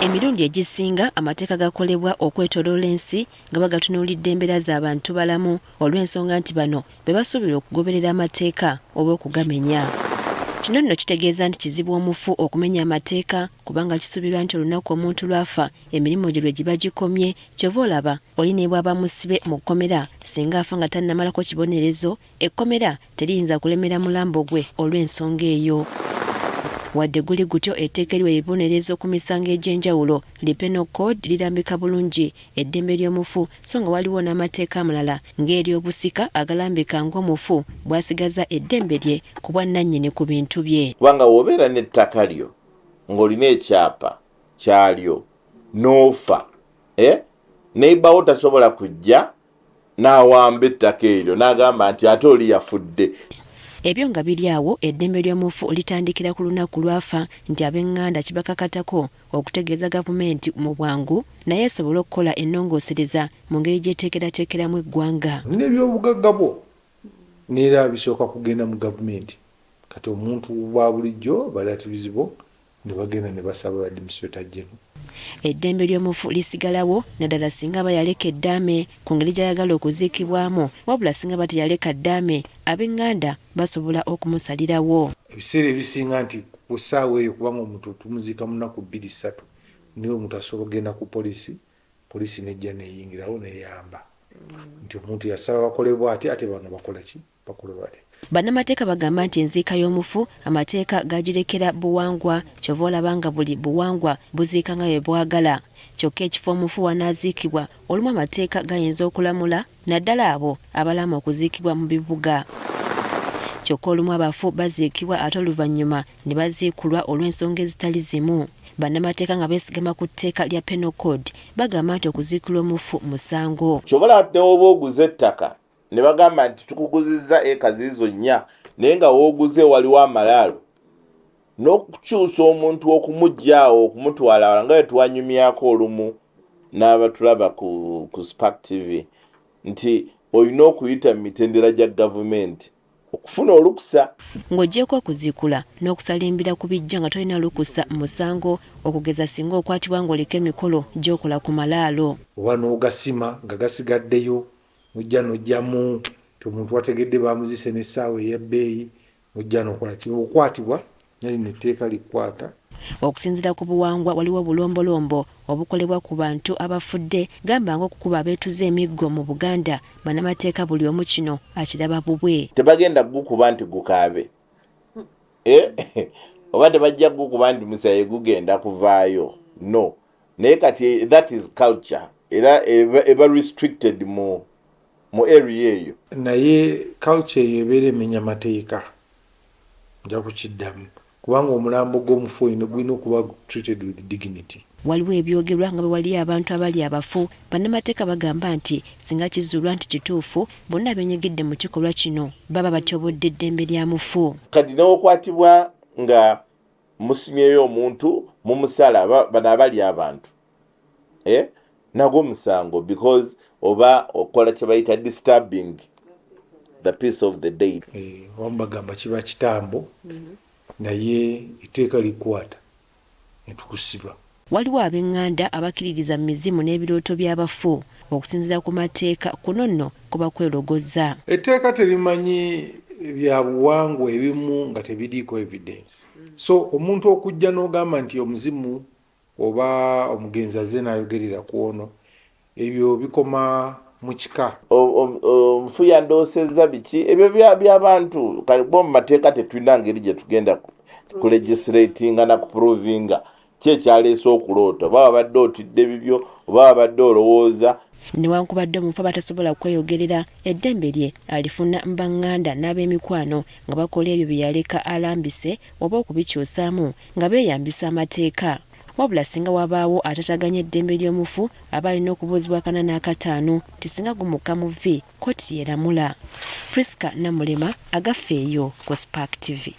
Emirundi egisinga amateeka gakolebwa okwetooloola ensi nga bagatunuulidde embeera z'abantu balamu olw'ensonga nti bano be basuubira okugoberera amateeka oba okugamenya. Kino nno kitegeeza nti kizibu omufu okumenya amateeka kubanga kisuubirwa nti olunaku omuntu lwafa emirimu gye lwe giba gikomye kyova olaba oli ne bw'aba musibe mu kkomera singa afa nga tannamalako kibonerezo ekkomera teriyinza kulemera mulambo gwe olw'ensonga eyo. Wadde guli gutyo etteeka eriwa ebibonerezo ku misango egy'enjawulo Penal Code lirambika bulungi eddembe ly'omufu so nga waliwo n'amateeka amalala ng'ery'obusika agalambika ng'omufu bw'asigaza eddembe lye ku bwannannyini ku bintu bye. Kubanga w'obeera n'ettaka lyo ng'olina ekyapa kyalyo n'ofa neighbour tasobola kujja n'awamba ettaka eryo n'agamba nti ate oli yafudde. Ebyo nga biri awo eddembe ly'omufu litandikira ku lunaku lwafa nti ab'eŋŋanda kibakakatako okutegeeza gavumenti mu bwangu naye esobole okukola ennongoosereza mu ngeri gy'eteekerateekeramu eggwanga. N'ebyobugagga bwo neera bisooka kugenda mu gavumenti kati omuntu bwa bulijjo balativizi bo ne bagenda ne basaba badiminisitreeta general. Eddembe ly'omufu lisigalawo naddala singa aba yaleka eddaame ku ngeri gy'ayagala okuziikibwamu wabula singa aba teyaleka ddaame ab'eŋŋanda basobola okumusalirawo. Ebiseera ebisinga nti ku ssaawa eyo kubanga omuntu tumuziika mu nnaku 2-3 niwe omuntu asobola okugenda ku poliisi nejja neyingirawo neyamba nti omuntu yasaba bakolebwa ate bano bakola ki bakolebwa ate. Bannamateeka bagamba nti enziika y'omufu amateeka gagirekera buwangwa kyova olaba nga buli buwangwa buziika nga bwe bwagala kyokka ekifo omufu wanaaziikibwa olumu amateeka gayinza okulamula naddala abo abalama okuziikibwa mu bibuga. Kyokka olumu abafu baziikibwa ate oluvannyuma ne baziikulwa olw'ensonga ezitali zimu. Bannamateeka nga beesigama ku tteeka lya Penal Code bagamba nti okuziikula omufu musango. Kyobola n'oba oguze ettaka ne bagamba nti tukuguzizza eka ziizo 4 naye nga wooguze waliwo amalaalo n'okukyusa omuntu okumuggyawo okumutwala nga twanyumyako olumu n'abatulaba ku Spark TV nti olina okuyita mu mitendera gya gavumenti okufuna olukusa. Ng'oggyeko okuziikula n'okusalimbira ku bijja nga tolina lukusa musango okugeza singa okwatibwa ng'oliko emikolo gy'okola ku malaalo. Oba n'ogasima nga gasigaddeyo nojjamu omuntu wategedde bamuzise n'essaawa ey'ebbeeyi nojja n'okola kino okwatibwa nali netteeka likwata. Okusinziira ku buwangwa waliwo obulombolombo obukolebwa ku bantu abafudde gamba ng'okukuba abeetuze emiggo mu Buganda bannamateeka buli omu kino akiraba bubwe. Tebagenda gukuba nti gukaabe oba tebajja gukuba nti musaye gugenda kuvaayo no naye kati that is culture era eba restricted mu area eyo. Naye culture eyo ebeera emenya mateeka nja kukiddamu kubanga omulambo gw'omufu gwina okuba treated with dignity. Waliwo ebyogerwa nga bwe wali abantu abali abafu bannamateeka bagamba nti singa kizuulwa nti kituufu bonna abenyigidde mu kikolwa kino baba batyobodde eddembe lya mufu. Kati n'okwatibwa nga musimyeyo omuntu mumusala bano abali abantu nagwo musango because oba okola kye bayita disturbing the peace of the day. Wambagamba kiba kitambo naye etteeka likwata netukusiba. Waliwo ab'eŋŋanda abakkiririza mu mizimu n'ebirooto by'abafu okusinziira ku mateeka kuno nno kuba kwerogoza. Etteeka terimanyi bya buwangwa ebimu nga tebiriiko evidence. So omuntu okujja n'ogamba nti omuzimu oba omugenzi azze n'ayogerera ku ono ebyo bikoma mu kika. Omufu yandoosezza biki ebyo by'abantu kale bo mu mateeka tetulina ngeri gye tugenda ku legislatinga na ku provinga kyekyaleese okuloota oba babadde otidde bibyo oba babadde olowooza. Newankubadde omufu batasobola kweyogerera eddembe lye alifuna mbaŋŋanda n'ab'emikwano nga bakola ebyo bye yaleka alambise oba okubikyusaamu nga beeyambisa amateeka. Wabula singa wabaawo atataganya eddembe ly'omufu aba alina okubuuzibwa 4 tisinga gumuka mu vvi kkooti yeramula. Priska Namulema agaffeeyo ku Spark TV.